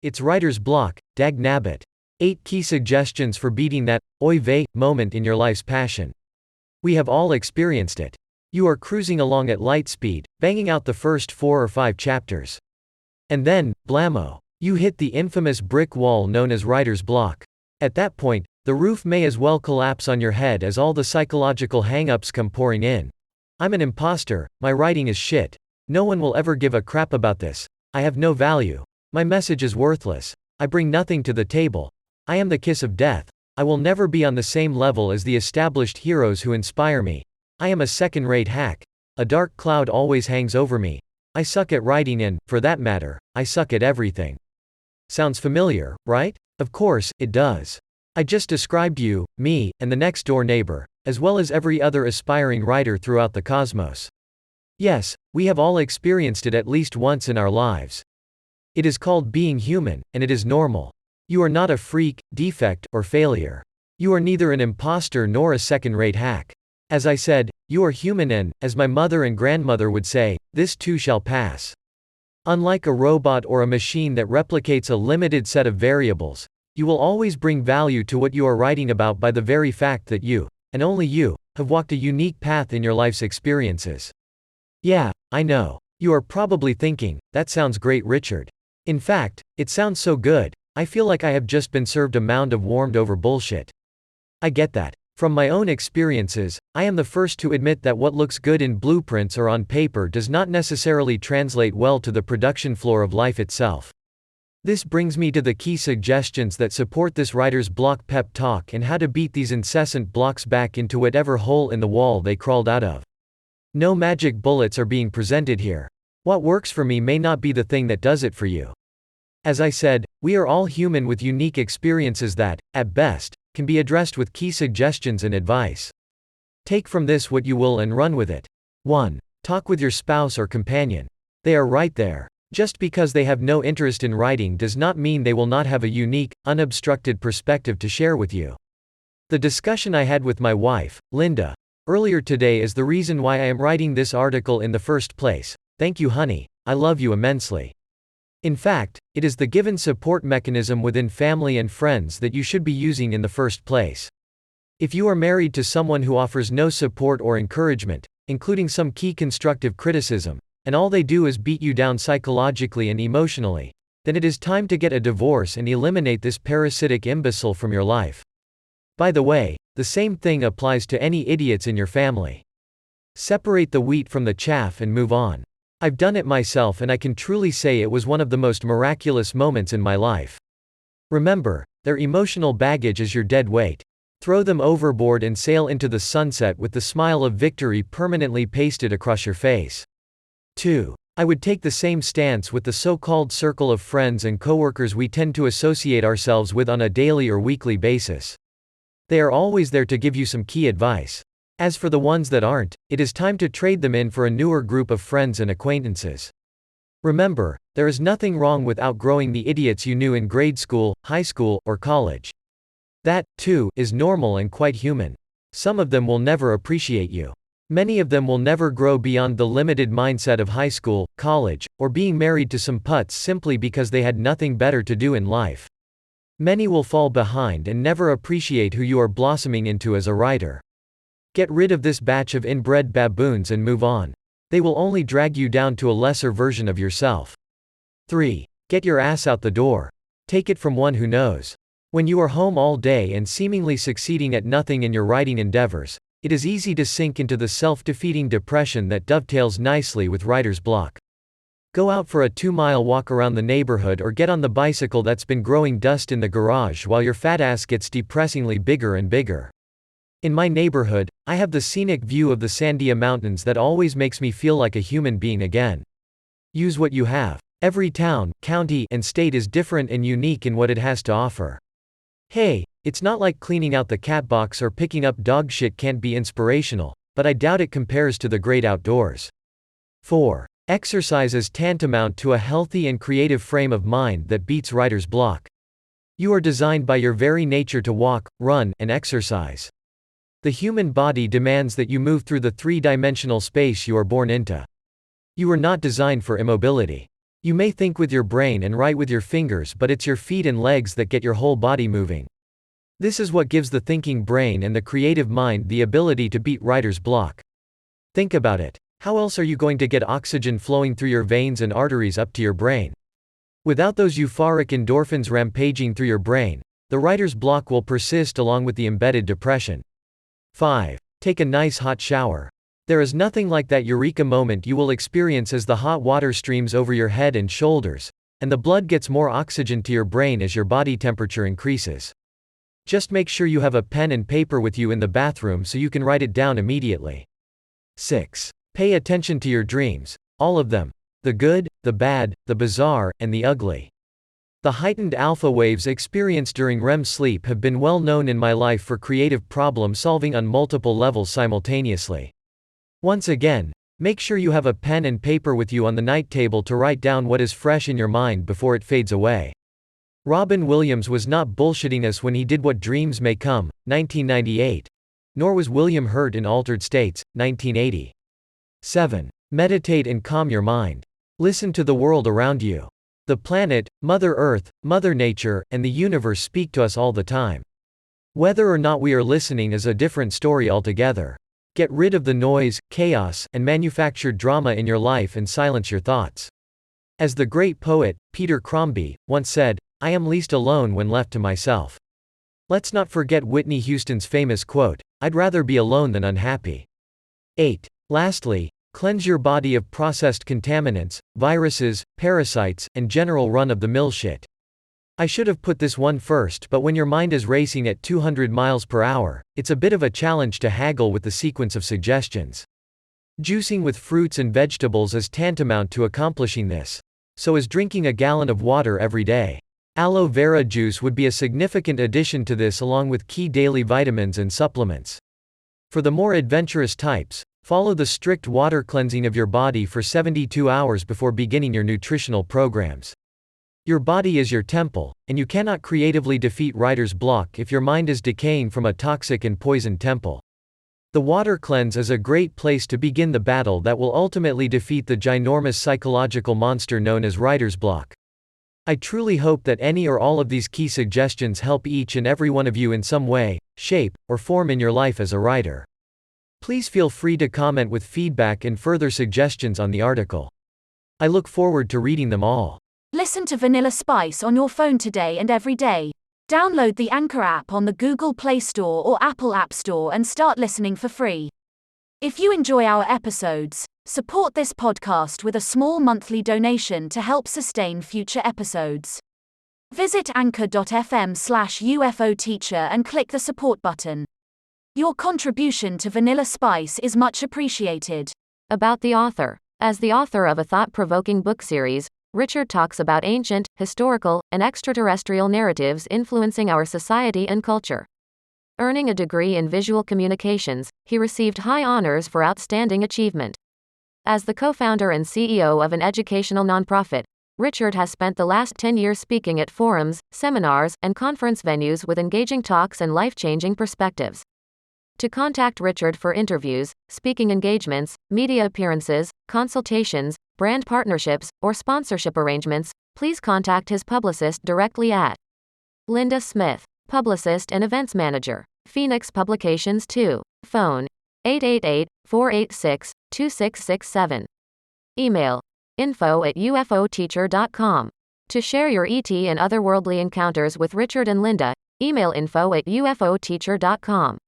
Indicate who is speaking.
Speaker 1: It's writer's block, Dagnabbit. 8 key suggestions for beating that oy vey moment in your life's passion. We have all experienced it. You are cruising along at light speed, banging out the first 4 or 5 chapters. And then, blammo, you hit the infamous brick wall known as writer's block. At that point, the roof may as well collapse on your head as all the psychological hang-ups come pouring in. I'm an imposter, my writing is shit. No one will ever give a crap about this. I have no value. My message is worthless. I bring nothing to the table. I am the kiss of death. I will never be on the same level as the established heroes who inspire me. I am a second-rate hack. A dark cloud always hangs over me. I suck at writing and, for that matter, I suck at everything. Sounds familiar, right? Of course, it does. I just described you, me, and the next-door neighbor, as well as every other aspiring writer throughout the cosmos. Yes, we have all experienced it at least once in our lives. It is called being human, and it is normal. You are not a freak, defect, or failure. You are neither an imposter nor a second-rate hack. As I said, you are human and, as my mother and grandmother would say, this too shall pass. Unlike a robot or a machine that replicates a limited set of variables, you will always bring value to what you are writing about by the very fact that you, and only you, have walked a unique path in your life's experiences. Yeah, I know. You are probably thinking, that sounds great, Richard. In fact, it sounds so good, I feel like I have just been served a mound of warmed-over bullshit. I get that. From my own experiences, I am the first to admit that what looks good in blueprints or on paper does not necessarily translate well to the production floor of life itself. This brings me to the key suggestions that support this writer's block pep talk and how to beat these incessant blocks back into whatever hole in the wall they crawled out of. No magic bullets are being presented here. What works for me may not be the thing that does it for you. As I said, we are all human with unique experiences that, at best, can be addressed with key suggestions and advice. Take from this what you will and run with it. 1. Talk with your spouse or companion. They are right there. Just because they have no interest in writing does not mean they will not have a unique, unobstructed perspective to share with you. The discussion I had with my wife, Linda, earlier today is the reason why I am writing this article in the first place. Thank you, honey. I love you immensely. In fact, it is the given support mechanism within family and friends that you should be using in the first place. If you are married to someone who offers no support or encouragement, including some key constructive criticism, and all they do is beat you down psychologically and emotionally, then it is time to get a divorce and eliminate this parasitic imbecile from your life. By the way, the same thing applies to any idiots in your family. Separate the wheat from the chaff and move on. I've done it myself and I can truly say it was one of the most miraculous moments in my life. Remember, their emotional baggage is your dead weight. Throw them overboard and sail into the sunset with the smile of victory permanently pasted across your face. 2. I would take the same stance with the so-called circle of friends and coworkers we tend to associate ourselves with on a daily or weekly basis. They are always there to give you some key advice. As for the ones that aren't, it is time to trade them in for a newer group of friends and acquaintances. Remember, there is nothing wrong with outgrowing the idiots you knew in grade school, high school, or college. That, too, is normal and quite human. Some of them will never appreciate you. Many of them will never grow beyond the limited mindset of high school, college, or being married to some putz simply because they had nothing better to do in life. Many will fall behind and never appreciate who you are blossoming into as a writer. Get rid of this batch of inbred baboons and move on. They will only drag you down to a lesser version of yourself. 3. Get your ass out the door. Take it from one who knows. When you are home all day and seemingly succeeding at nothing in your writing endeavors, it is easy to sink into the self-defeating depression that dovetails nicely with writer's block. Go out for a 2-mile walk around the neighborhood or get on the bicycle that's been growing dust in the garage while your fat ass gets depressingly bigger and bigger. In my neighborhood, I have the scenic view of the Sandia Mountains that always makes me feel like a human being again. Use what you have. Every town, county, and state is different and unique in what it has to offer. Hey, it's not like cleaning out the cat box or picking up dog shit can't be inspirational, but I doubt it compares to the great outdoors. 4. Exercise is tantamount to a healthy and creative frame of mind that beats writer's block. You are designed by your very nature to walk, run, and exercise. The human body demands that you move through the 3-dimensional space you are born into. You were not designed for immobility. You may think with your brain and write with your fingers, but it's your feet and legs that get your whole body moving. This is what gives the thinking brain and the creative mind the ability to beat writer's block. Think about it. How else are you going to get oxygen flowing through your veins and arteries up to your brain? Without those euphoric endorphins rampaging through your brain, the writer's block will persist along with the embedded depression. 5. Take a nice hot shower. There is nothing like that eureka moment you will experience as the hot water streams over your head and shoulders, and the blood gets more oxygen to your brain as your body temperature increases. Just make sure you have a pen and paper with you in the bathroom so you can write it down immediately. 6. Pay attention to your dreams, all of them. The good, the bad, the bizarre, and the ugly. The heightened alpha waves experienced during REM sleep have been well known in my life for creative problem solving on multiple levels simultaneously. Once again, make sure you have a pen and paper with you on the night table to write down what is fresh in your mind before it fades away. Robin Williams was not bullshitting us when he did What Dreams May Come, 1998. Nor was William Hurt in Altered States, 1980. 7. Meditate and calm your mind. Listen to the world around you. The planet, Mother Earth, Mother Nature, and the universe speak to us all the time. Whether or not we are listening is a different story altogether. Get rid of the noise, chaos, and manufactured drama in your life and silence your thoughts. As the great poet, Peter Crombie, once said, "I am least alone when left to myself." Let's not forget Whitney Houston's famous quote, "I'd rather be alone than unhappy." 8. Lastly, cleanse your body of processed contaminants, viruses, parasites, and general run-of-the-mill shit. I should have put this one first, but when your mind is racing at 200 miles per hour, it's a bit of a challenge to haggle with the sequence of suggestions. Juicing with fruits and vegetables is tantamount to accomplishing this. So is drinking a gallon of water every day. Aloe vera juice would be a significant addition to this along with key daily vitamins and supplements. For the more adventurous types, follow the strict water cleansing of your body for 72 hours before beginning your nutritional programs. Your body is your temple, and you cannot creatively defeat writer's block if your mind is decaying from a toxic and poisoned temple. The water cleanse is a great place to begin the battle that will ultimately defeat the ginormous psychological monster known as writer's block. I truly hope that any or all of these key suggestions help each and every one of you in some way, shape, or form in your life as a writer. Please feel free to comment with feedback and further suggestions on the article. I look forward to reading them all.
Speaker 2: Listen to Vanilla Spice on your phone today and every day. Download the Anchor app on the Google Play Store or Apple App Store and start listening for free. If you enjoy our episodes, support this podcast with a small monthly donation to help sustain future episodes. Visit anchor.fm/UFOteacher and click the support button. Your contribution to Vanilla Spice is much appreciated.
Speaker 3: About the author. As the author of a thought-provoking book series, Richard talks about ancient, historical, and extraterrestrial narratives influencing our society and culture. Earning a degree in visual communications, he received high honors for outstanding achievement. As the co-founder and CEO of an educational nonprofit, Richard has spent the last 10 years speaking at forums, seminars, and conference venues with engaging talks and life-changing perspectives. To contact Richard for interviews, speaking engagements, media appearances, consultations, brand partnerships, or sponsorship arrangements, please contact his publicist directly at Linda Smith, Publicist and Events Manager, Phoenix Publications 2. Phone 888-486-2667. Email info@ufoteacher.com. To share your ET and otherworldly encounters with Richard and Linda, email info@ufoteacher.com.